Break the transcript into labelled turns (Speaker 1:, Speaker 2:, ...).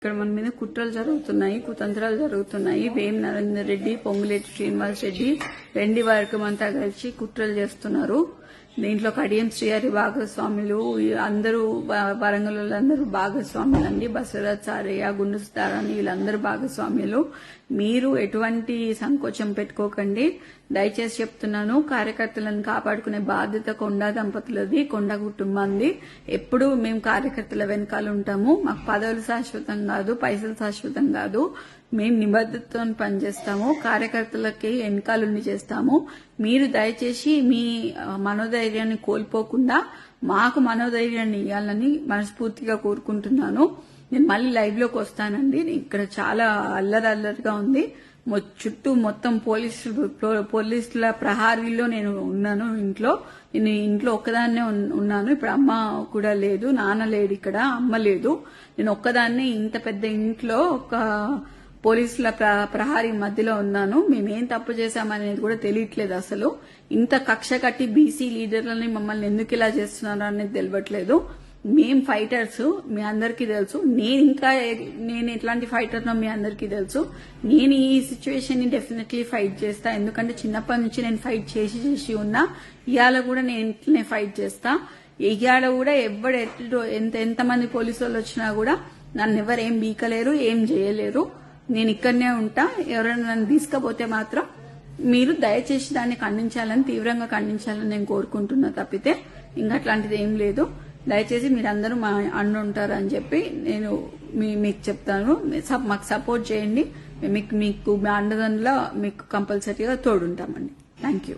Speaker 1: ఇక్కడ మన మీద కుట్రలు జరుగుతున్నాయి, కుతంత్రాలు జరుగుతున్నాయి. వేం నరేందర్ రెడ్డి, పొంగులేటి శ్రీనివాస్ రెడ్డి, వెండి వర్గం అంతా కలిసి కుట్రలు చేస్తున్నారు. దీంట్లో కడియం శ్రీహరి భాగస్వాములు, అందరూ వరంగల్ అందరూ భాగస్వాములు అండి. బసవరాజ్ సారయ్య, గుండు సుధారాణి వీళ్ళందరూ భాగస్వాములు. మీరు ఎటువంటి సంకోచం పెట్టుకోకండి. దయచేసి చెప్తున్నాను, కార్యకర్తలను కాపాడుకునే బాధ్యత కొండా దంపతులది, కొండా కుటుంబాన్ని. ఎప్పుడు మేము కార్యకర్తల వెనకాల ఉంటాము. మాకు పదవులు శాశ్వతం కాదు, పైసలు శాశ్వతం కాదు. మేము నిబద్ధతతో పనిచేస్తాము, కార్యకర్తలకి వెనకాలండి చేస్తాము. మీరు దయచేసి మీ మనోధైర్యాన్ని కోల్పోకుండా మాకు మనోధైర్యాన్ని ఇవ్వాలని మనస్ఫూర్తిగా కోరుకుంటున్నాను. నేను మళ్ళీ లైవ్ లోకి వస్తానండి. ఇక్కడ చాలా అల్లరిగా ఉంది. చుట్టూ మొత్తం పోలీసుల ప్రహారీలో నేను ఉన్నాను. నేను ఇంట్లో ఒక్కదాన్నే ఉన్నాను. ఇప్పుడు అమ్మ కూడా లేదు, నాన్న లేడు, ఇక్కడ అమ్మ లేదు. నేను ఒక్కదాన్నే ఇంత పెద్ద ఇంట్లో ఒక పోలీసుల ప్రహారీ మధ్యలో ఉన్నాను. మేమేం తప్పు చేశామనేది కూడా తెలియట్లేదు. అసలు ఇంత కక్ష కట్టి బీసీ లీడర్లని మమ్మల్ని ఎందుకు ఇలా చేస్తున్నారు అనేది తెలియట్లేదు. మేం ఫైటర్స్, మీ అందరికీ తెలుసు. నేను ఎట్లాంటి ఫైటర్నో మీ అందరికీ తెలుసు. నేను ఈ సిచ్యువేషన్ ని డెఫినెట్లీ ఫైట్ చేస్తా. ఎందుకంటే చిన్నప్పటి నుంచి నేను ఫైట్ చేసి ఉన్నా. ఇవాళ కూడా నేను ఇంట్లోనే ఫైట్ చేస్తా. ఇవాళ కూడా ఎంతమంది పోలీసు వాళ్ళు వచ్చినా కూడా నన్ను ఎవరేం బీకలేరు, ఏం చేయలేరు. నేను ఇక్కడనే ఉంటా. ఎవరైనా నన్ను తీసుకపోతే మాత్రం మీరు దయచేసి దాన్ని ఖండించాలని, తీవ్రంగా ఖండించాలని నేను కోరుకుంటున్నా. తప్పితే ఇంకా అట్లాంటిది ఏం లేదు. దయచేసి మీరందరూ మా అండ ఉంటారు అని చెప్పి నేను మీకు చెప్తాను. మాకు సపోర్ట్ చేయండి. మీకు మీ అండదండలో మీకు కంపల్సరీగా తోడుంటామండి. Thank you.